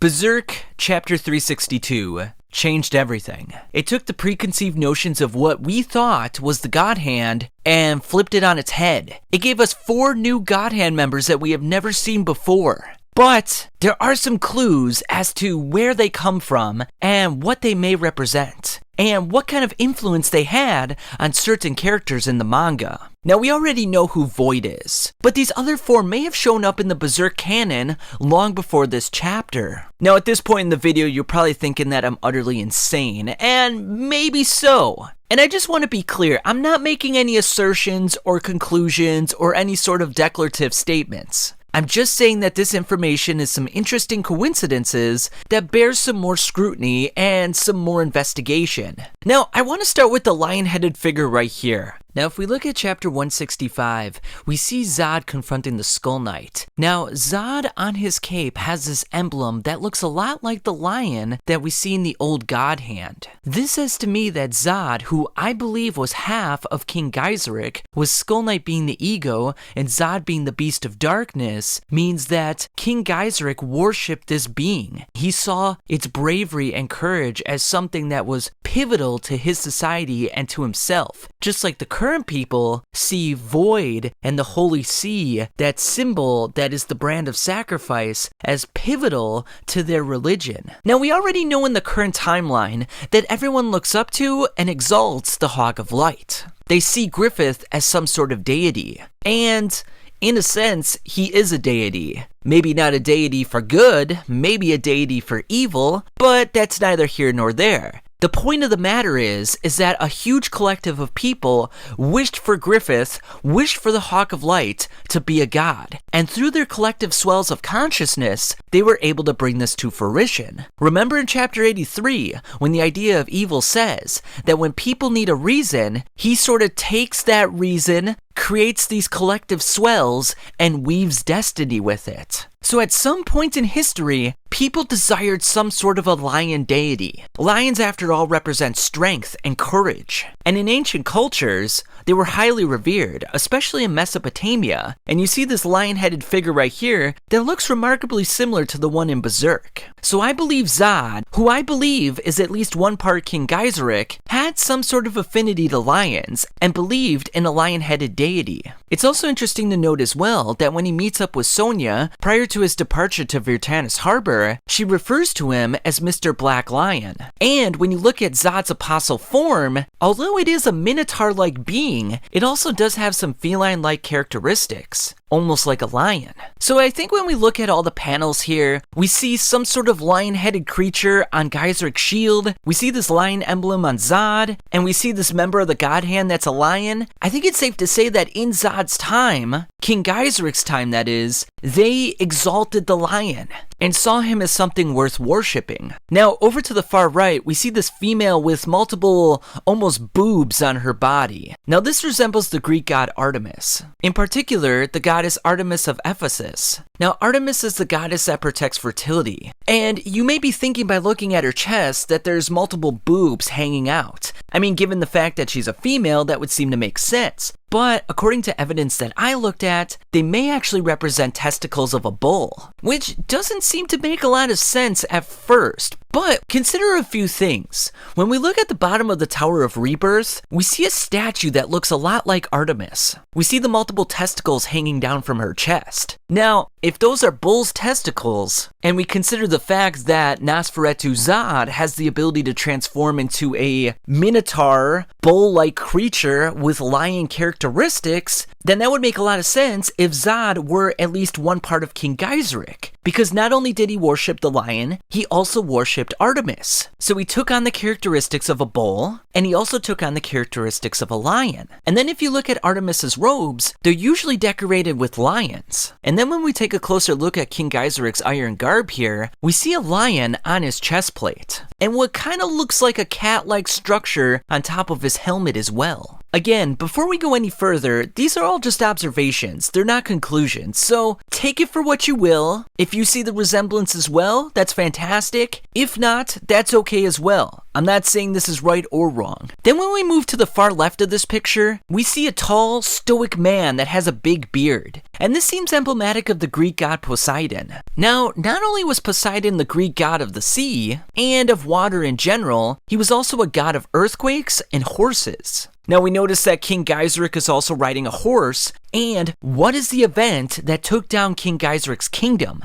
Berserk Chapter 362 changed everything. It took the preconceived notions of what we thought was the God Hand and flipped it on its head. It gave us 4 new God Hand members that we have never seen before. But there are some clues as to where they come from and what they may represent, and what kind of influence they had on certain characters in the manga. Now, we already know who Void is, but these other 4 may have shown up in the Berserk canon long before this chapter. Now, at this point in the video, you're probably thinking that I'm utterly insane, and maybe so. And I just want to be clear, I'm not making any assertions or conclusions or any sort of declarative statements. I'm just saying that this information is some interesting coincidences that bears some more scrutiny and some more investigation. Now, I want to start with the lion-headed figure right here. Now, if we look at chapter 165, we see Zod confronting the Skull Knight. Now, Zod on his cape has this emblem that looks a lot like the lion that we see in the old God Hand. This says to me that Zod, who I believe was half of King Geyserich, with Skull Knight being the ego and Zod being the beast of darkness, means that King Geyserich worshipped this being. He saw its bravery and courage as something that was pivotal to his society and to himself, just like the current people see Void and the Holy Sea, that symbol that is the brand of sacrifice, as pivotal to their religion. Now, we already know in the current timeline that everyone looks up to and exalts the Hawk of Light. They see Griffith as some sort of deity, and in a sense, he is a deity. Maybe not a deity for good, maybe a deity for evil, but that's neither here nor there. The point of the matter is that a huge collective of people wished for Griffith, wished for the Hawk of Light to be a god, and through their collective swells of consciousness, they were able to bring this to fruition. Remember in chapter 83, when the idea of evil says that when people need a reason, he sort of takes that reason, creates these collective swells, and weaves destiny with it. So at some point in history, people desired some sort of a lion deity. Lions, after all, represent strength and courage. And in ancient cultures, they were highly revered, especially in Mesopotamia. And you see this lion-headed figure right here that looks remarkably similar to the one in Berserk. So I believe Zod, who I believe is at least one part King Geyserich, had some sort of affinity to lions and believed in a lion-headed deity. It's also interesting to note as well that when he meets up with Sonya, prior to his departure to Virtanis Harbor, she refers to him as Mr. Black Lion. And when you look at Zod's apostle form, although it is a minotaur-like being, it also does have some feline-like characteristics, almost like a lion. So I think when we look at all the panels here, we see some sort of lion-headed creature on Geyserich's shield, we see this lion emblem on Zod, and we see this member of the God Hand that's a lion. I think it's safe to say that in Zod's time, King Geyserich's time that is, they exalted the lion and saw him as something worth worshipping. Now, over to the far right, we see this female with multiple, almost boobs on her body. Now, this resembles the Greek god Artemis. In particular, the goddess Artemis of Ephesus. Now, Artemis is the goddess that protects fertility. And you may be thinking by looking at her chest that there's multiple boobs hanging out. I mean, given the fact that she's a female, that would seem to make sense. But according to evidence that I looked at, they may actually represent testicles of a bull, which doesn't seem to make a lot of sense at first. But consider a few things. When we look at the bottom of the Tower of Rebirth, we see a statue that looks a lot like Artemis. We see the multiple testicles hanging down from her chest. Now, if those are bull's testicles, and we consider the fact that Nosferatu Zod has the ability to transform into a minotaur, bull-like creature with lion characteristics, then that would make a lot of sense if Zod were at least one part of King Geyserich. Because not only did he worship the lion, he also worshipped Artemis. So he took on the characteristics of a bull, and he also took on the characteristics of a lion. And then if you look at Artemis's robes, they're usually decorated with lions. And then when we take a closer look at King Geyserich's iron garb here, we see a lion on his chest plate, and what kind of looks like a cat-like structure on top of his helmet as well. Again, before we go any further, these are all just observations. They're not conclusions, so take it for what you will. If you see the resemblance as well, that's fantastic. If not, that's okay as well. I'm not saying this is right or wrong. Then when we move to the far left of this picture, we see a tall, stoic man that has a big beard. And this seems emblematic of the Greek god Poseidon. Now, not only was Poseidon the Greek god of the sea, and of water in general, he was also a god of earthquakes and horses. Now we notice that King Geiserik is also riding a horse, and what is the event that took down King Geiserik's kingdom?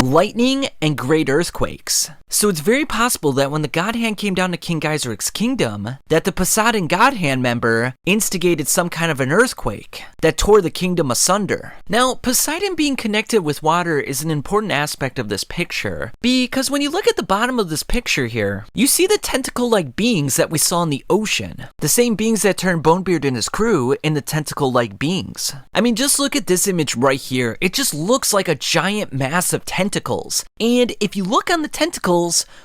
Lightning and great earthquakes. So it's very possible that when the God Hand came down to King Geiserik's kingdom, that the Poseidon God Hand member instigated some kind of an earthquake that tore the kingdom asunder. Now, Poseidon being connected with water is an important aspect of this picture, because when you look at the bottom of this picture here, you see the tentacle-like beings that we saw in the ocean. The same beings that turned Bonebeard and his crew into tentacle-like beings. I mean, just look at this image right here. It just looks like a giant mass of tentacles. And if you look on the tentacles,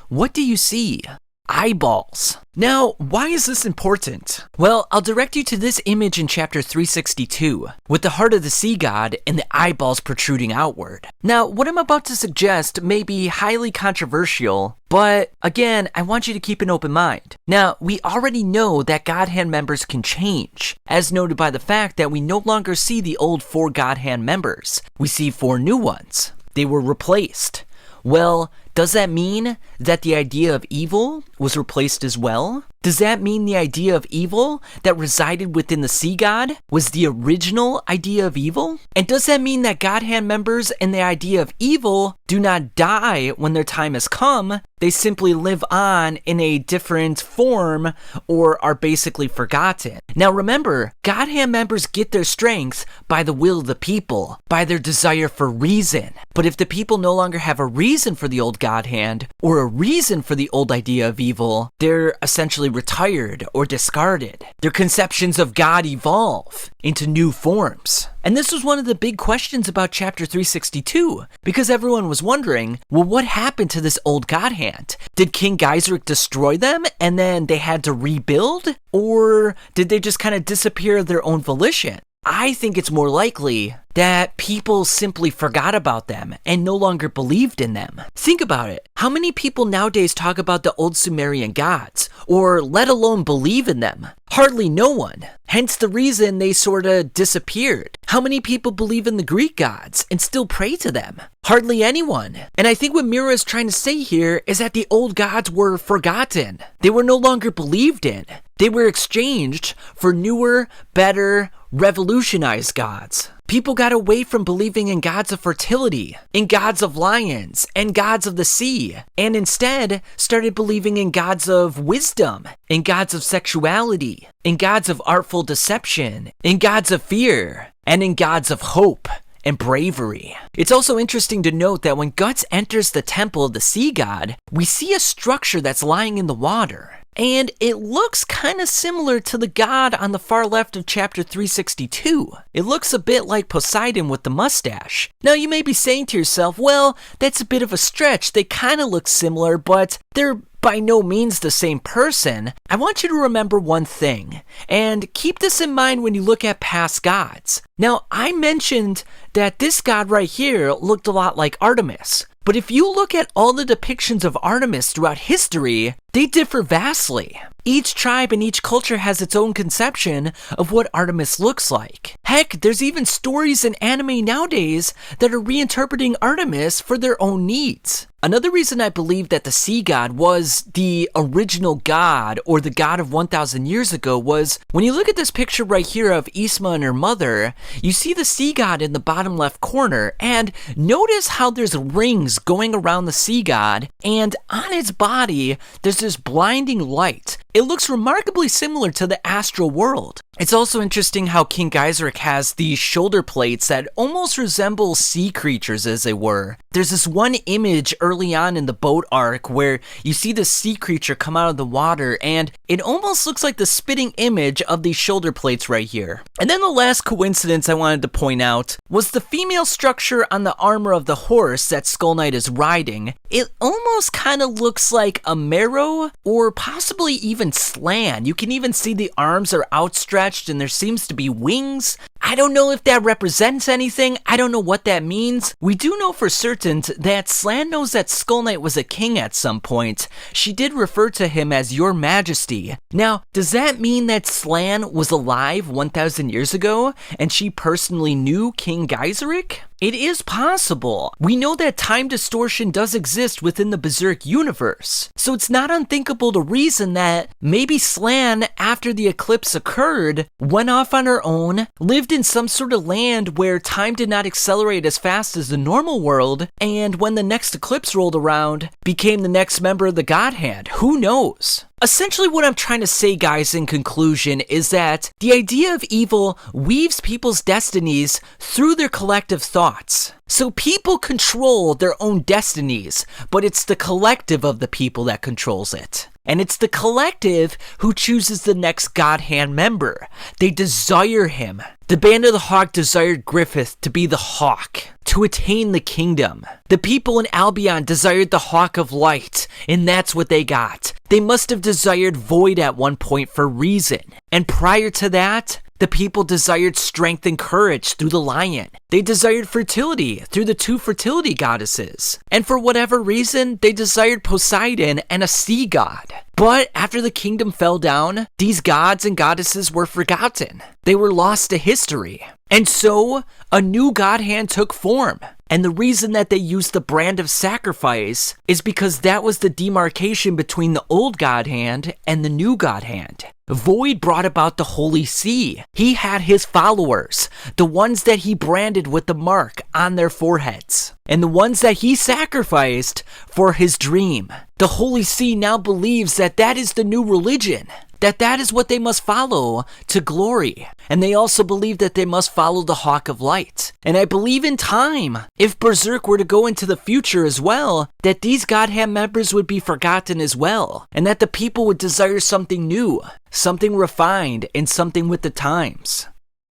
what do you see? Eyeballs. Now, why is this important? Well, I'll direct you to this image in chapter 362, with the heart of the sea god and the eyeballs protruding outward. Now, what I'm about to suggest may be highly controversial, but again, I want you to keep an open mind. Now, we already know that God Hand members can change, as noted by the fact that we no longer see the old 4 God Hand members. We see 4 new ones. They were replaced. Well, does that mean that the idea of evil was replaced as well? Does that mean the idea of evil that resided within the sea god was the original idea of evil? And does that mean that God Hand members and the idea of evil do not die when their time has come? They simply live on in a different form or are basically forgotten. Now remember, God Hand members get their strength by the will of the people, by their desire for reason. But if the people no longer have a reason for the old God Hand, or a reason for the old idea of evil, they're essentially retired or discarded. Their conceptions of God evolve into new forms. And this was one of the big questions about chapter 362, because everyone was wondering, well, what happened to this old God Hand? Did King Geiserik destroy them and then they had to rebuild? Or did they just kind of disappear of their own volition? I think it's more likely that people simply forgot about them and no longer believed in them. Think about it. How many people nowadays talk about the old Sumerian gods, or let alone believe in them? Hardly no one. Hence the reason they sort of disappeared. How many people believe in the Greek gods and still pray to them? Hardly anyone. And I think what Mira is trying to say here is that the old gods were forgotten. They were no longer believed in. They were exchanged for newer, better, revolutionized gods. People got away from believing in gods of fertility, in gods of lions, and gods of the sea, and instead started believing in gods of wisdom, in gods of sexuality, in gods of artful deception, in gods of fear, and in gods of hope and bravery. It's also interesting to note that when Guts enters the temple of the sea god, we see a structure that's lying in the water. And it looks kind of similar to the god on the far left of chapter 362. It looks a bit like Poseidon with the mustache. Now you may be saying to yourself, well, that's a bit of a stretch. They kind of look similar, but they're by no means the same person. I want you to remember one thing, and keep this in mind when you look at past gods. Now, I mentioned that this god right here looked a lot like Artemis. But if you look at all the depictions of Artemis throughout history, they differ vastly. Each tribe and each culture has its own conception of what Artemis looks like. Heck, there's even stories in anime nowadays that are reinterpreting Artemis for their own needs. Another reason I believe that the sea god was the original god, or the god of 1,000 years ago, was when you look at this picture right here of Isma and her mother, you see the sea god in the bottom left corner, and notice how there's rings going around the sea god, and on its body, there's this blinding light. It looks remarkably similar to the astral world. It's also interesting how King Geiserik has these shoulder plates that almost resemble sea creatures, as they were. There's this one image early on in the boat arc where you see the sea creature come out of the water, and it almost looks like the spitting image of these shoulder plates right here. And then the last coincidence I wanted to point out was the female structure on the armor of the horse that Skull Knight is riding. It almost kind of looks like a marrow, or possibly even even Slan. You can even see the arms are outstretched and there seems to be wings. I don't know if that represents anything. I don't know what that means. We do know for certain that Slan knows that Skull Knight was a king at some point. She did refer to him as Your Majesty. Now, does that mean that Slan was alive 1,000 years ago and she personally knew King Geyserich? It is possible. We know that time distortion does exist within the Berserk universe, so it's not unthinkable to reason that maybe Slan, after the eclipse occurred, went off on her own, lived in some sort of land where time did not accelerate as fast as the normal world, and when the next eclipse rolled around, became the next member of the God Hand. Who knows? Essentially what I'm trying to say, guys, in conclusion, is that the idea of evil weaves people's destinies through their collective thoughts. So people control their own destinies, but it's the collective of the people that controls it. And it's the collective who chooses the next God Hand member. They desire him. The Band of the Hawk desired Griffith to be the Hawk, to attain the kingdom. The people in Albion desired the Hawk of Light, and that's what they got. They must have desired Void at one point for reason. And prior to that, the people desired strength and courage through the lion. They desired fertility through the 2 fertility goddesses. And for whatever reason, they desired Poseidon and a sea god. But after the kingdom fell down, these gods and goddesses were forgotten. They were lost to history. And so, a new God Hand took form. And the reason that they used the brand of sacrifice is because that was the demarcation between the old God Hand and the new God Hand. Void brought about the Holy See. He had his followers, the ones that he branded with the mark on their foreheads, and the ones that he sacrificed for his dream. The Holy See now believes that that is the new religion, that is what they must follow to glory. And they also believe that they must follow the Hawk of Light. And I believe in time, if Berserk were to go into the future as well, that these God Hand members would be forgotten as well, and that the people would desire something new, something refined, and something with the times.